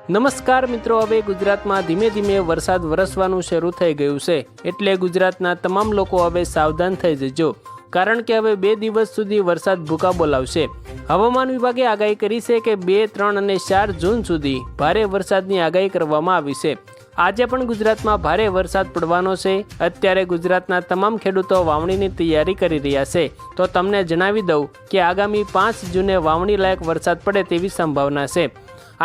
નમસ્કાર મિત્રો, હવે ગુજરાતમાં ધીમે ધીમે વરસાદ વરસવાનું શરૂ થઈ ગયું છે, એટલે ગુજરાતના તમામ લોકો હવે સાવધાન થઈ જજો, કારણ કે હવે 2 દિવસ સુધી વરસાદ ભૂકા બોલાવશે। હવામાન વિભાગે આગાહી કરી છે કે 2, 3 અને 4 જૂન સુધી ભારે વરસાદની આગાહી કરવામાં આવી છે। આજે પણ ગુજરાતમાં ભારે વરસાદ પડવાનો છે। અત્યારે ગુજરાતના તમામ ખેડૂતો વાવણીની તૈયારી કરી રહ્યા છે, તો તમને જણાવી દઉં કે આગામી 5 જૂને વાવણી લાયક વરસાદ પડે તેવી સંભાવના છે।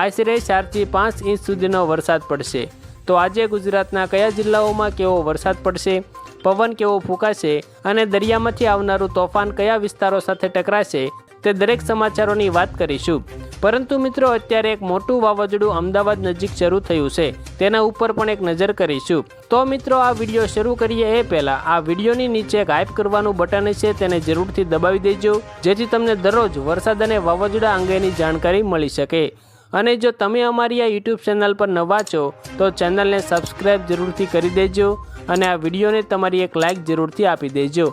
આશરે 4 થી 5 ઇંચ સુધીનો વરસાદ પડશે। તો આજે ગુજરાતના કયા જિલ્લાઓમાં કેવો વરસાદ પડશે, પવન કેવો ફૂંકાશે અને દરિયામાંથી આવનારું તોફાન કયા વિસ્તારો સાથે ટકરાશે, તે દરેક સમાચારોની વાત કરીશું। પરંતુ મિત્રો, અત્યારે એક મોટું વાવાઝોડું અમદાવાદ નજીક શરૂ થયું છે, તેના ઉપર પણ એક નજર કરીશું। તો મિત્રો, આ વિડીયો શરૂ કરીએ એ પહેલાં આ વિડીયોની નીચે એક હાઇપ કરવાનું બટન છે, તેને જરૂરથી દબાવી દેજો, જેથી તમને દરરોજ વરસાદ અને વાવાઝોડા અંગેની જાણકારી મળી શકે। અને જો તમે અમારી આ યુટ્યુબ ચેનલ પર નવા છો તો ચેનલને સબસ્ક્રાઈબ જરૂરથી કરી દેજો અને આ વિડીયોને તમારી એક લાઇક જરૂરથી આપી દેજો।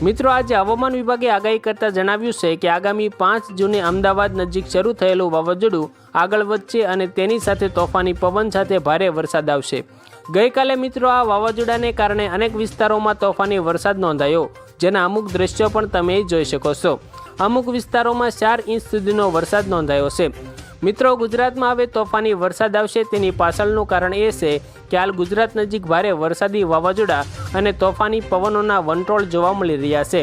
મિત્રો, આજે હવામાન વિભાગે આગાહી કરતાં જણાવ્યું છે કે આગામી 5 જૂને અમદાવાદ નજીક શરૂ થયેલું વાવાઝોડું આગળ વધશે અને તેની સાથે તોફાની પવન સાથે ભારે વરસાદ આવશે। ગઈકાલે મિત્રો, આ વાવાઝોડાને કારણે અનેક વિસ્તારોમાં તોફાની વરસાદ નોંધાયો, જેના અમુક દ્રશ્યો પણ તમે જોઈ શકો છો। અમુક વિસ્તારોમાં 4 ઇંચ સુધીનો વરસાદ નોંધાયો છે। મિત્રો, ગુજરાતમાં હવે તોફાની વરસાદ આવશે, તેની પાછળનું કારણ એ છે કે હાલ ગુજરાત નજીક ભારે વરસાદી વાવાઝોડા અને તોફાની પવનોના વંટોળ જોવા મળી રહ્યા છે,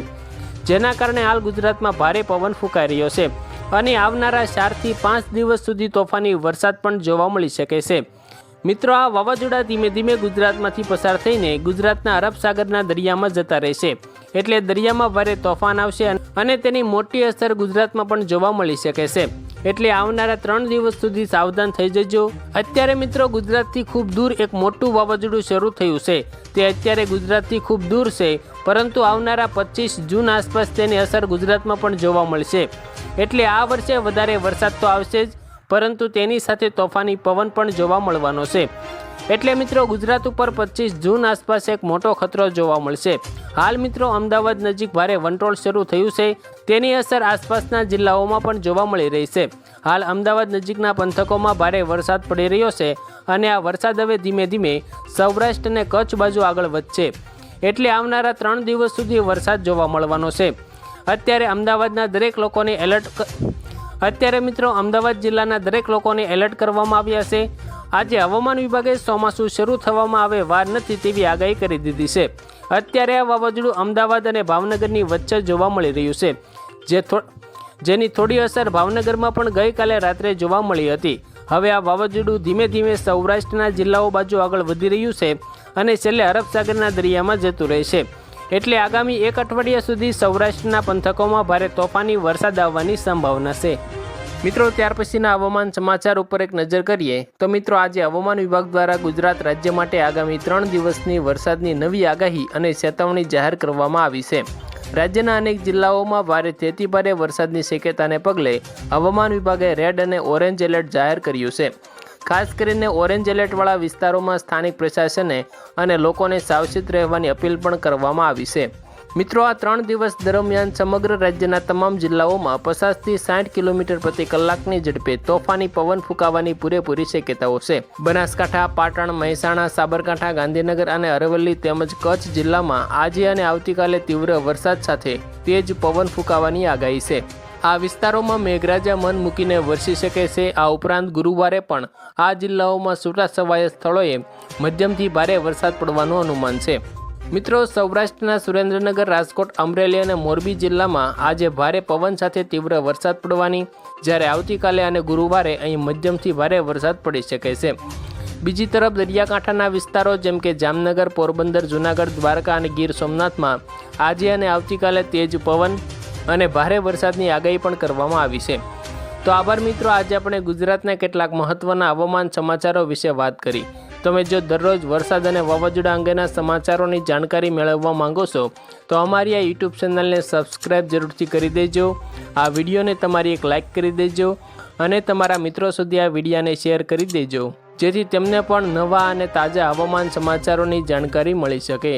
જેના કારણે હાલ ગુજરાતમાં ભારે પવન ફૂંકાઈ રહ્યો છે અને આવનારા 4 થી 5 દિવસ સુધી તોફાની વરસાદ પણ જોવા મળી શકે છે। મિત્રો, આ વાવાઝોડા ધીમે ધીમે ગુજરાતમાંથી પસાર થઈને ગુજરાતના અરબ સાગરના દરિયામાં જતા રહેશે, એટલે દરિયામાં ભારે તોફાન આવશે અને તેની મોટી અસર ગુજરાતમાં પણ જોવા મળી શકે છે, એટલે આવનારા 3 દિવસ સુધી સાવધાન થઈ જજો। અત્યારે મિત્રો, ગુજરાતથી ખૂબ દૂર એક મોટું વાવાઝોડું શરૂ થયું છે, તે અત્યારે ગુજરાતથી ખૂબ દૂર છે, પરંતુ આવનારા 25 જૂન આસપાસ તેની અસર ગુજરાતમાં પણ જોવા મળશે, એટલે આ વર્ષે વધારે વરસાદ તો આવશે જ, પરંતુ તેની સાથે તોફાની પવન પણ જોવા મળવાનો છે। એટલે મિત્રો, ગુજરાત ઉપર 25 જૂન આસપાસ એક મોટો ખતરો જોવા મળશે। હાલ મિત્રો, અમદાવાદ નજીક ભારે વંટોળ શરૂ થયું છે, તેની અસર આસપાસના જિલ્લાઓમાં પણ જોવા મળી રહી છે। હાલ અમદાવાદ નજીકના પંથકોમાં ભારે વરસાદ પડી રહ્યો છે અને આ વરસાદ હવે ધીમે ધીમે સૌરાષ્ટ્ર અને કચ્છ બાજુ આગળ વધશે, એટલે આવનારા 3 દિવસ સુધી વરસાદ જોવા મળવાનો છે। અત્યારે અમદાવાદના દરેક લોકોને અમદાવાદ જિલ્લાના દરેક લોકોને એલર્ટ કરવામાં આવ્યા છે। આજે હવામાન વિભાગે ચોમાસું શરૂ થવામાં આવે વાર નથી તેવી આગાહી કરી દીધી છે। અત્યારે આ વાવાઝોડું અમદાવાદ અને ભાવનગરની વચ્ચે જોવા મળી રહ્યું છે, જેની થોડી અસર ભાવનગરમાં પણ ગઈકાલે રાત્રે જોવા મળી હતી। હવે આ વાવાઝોડું ધીમે ધીમે સૌરાષ્ટ્રના જિલ્લાઓ બાજુ આગળ વધી રહ્યું છે અને છેલ્લે અરબ સાગરના દરિયામાં જતું રહેશે, એટલે આગામી 1 અઠવાડિયા સુધી સૌરાષ્ટ્રના પંથકોમાં ભારે તોફાની વરસાદ આવવાની સંભાવના છે। મિત્રો, ત્યાર પછીના હવામાન સમાચાર ઉપર એક નજર કરીએ તો મિત્રો, આજે હવામાન વિભાગ દ્વારા ગુજરાત રાજ્ય માટે આગામી 3 દિવસની વરસાદની નવી આગાહી અને ચેતવણી જાહેર કરવામાં આવી છે। રાજ્યના અનેક જિલ્લાઓમાં ભારેથી અતિભારે વરસાદની શક્યતાને પગલે હવામાન વિભાગે રેડ અને ઓરેન્જ એલર્ટ જાહેર કર્યું છે। ખાસ કરીને ઓરેન્જ એલર્ટવાળા વિસ્તારોમાં સ્થાનિક પ્રશાસને અને લોકોને સાવચેત રહેવાની અપીલ પણ કરવામાં આવી છે। મિત્રો, આ 3 દિવસ દરમિયાન સમગ્ર રાજ્યના તમામ જિલ્લાઓમાં 50 થી 60 કિલોમીટર પ્રતિ કલાકની ઝડપે તોફાની પવન ફૂંકાવાની પૂરેપૂરી શક્યતાઓ છે। બનાસકાંઠા, પાટણ, મહેસાણા, સાબરકાંઠા, ગાંધીનગર અને અરવલ્લી તેમજ કચ્છ જિલ્લામાં આજે અને આવતીકાલે તીવ્ર વરસાદ સાથે તેજ પવન ફૂંકાવાની આગાહી છે। આ વિસ્તારોમાં મેઘરાજા મન મૂકીને વરસી શકે છે। આ ઉપરાંત ગુરુવારે પણ આ જિલ્લાઓમાં છૂટાછવાયા સ્થળોએ મધ્યમથી ભારે વરસાદ પડવાનું અનુમાન છે। મિત્રો, સૌરાષ્ટ્રના સુરેન્દ્રનગર, રાજકોટ, અમરેલી અને મોરબી જિલ્લામાં આજે ભારે પવન સાથે તીવ્ર વરસાદ પડવાની, જ્યારે આવતીકાલે અને ગુરુવારે અહીં મધ્યમથી ભારે વરસાદ પડી શકે છે। બીજી તરફ દરિયાકાંઠાના વિસ્તારો જેમ કે જામનગર, પોરબંદર, જૂનાગઢ, દ્વારકા અને ગીર સોમનાથમાં આજે અને આવતીકાલે તેજ પવન અને ભારે વરસાદની આગાહી પણ કરવામાં આવી છે। તો આભાર મિત્રો, આજે આપણે ગુજરાતના કેટલાક મહત્વના હવામાન સમાચારો વિશે વાત કરી। તમે જો દરરોજ વરસાદ અને વાવાઝોડા અંગેના સમાચારોની જાણકારી મેળવવા માંગો છો તો અમારી આ યુટ્યુબ ચેનલને સબસ્ક્રાઈબ જરૂરથી કરી દેજો, આ વિડીયોને તમારી એક લાઇક કરી દેજો અને તમારા મિત્રો સુધી આ વિડીયોને શેર કરી દેજો, જેથી તેમને પણ નવા અને તાજા હવામાન સમાચારોની જાણકારી મળી શકે।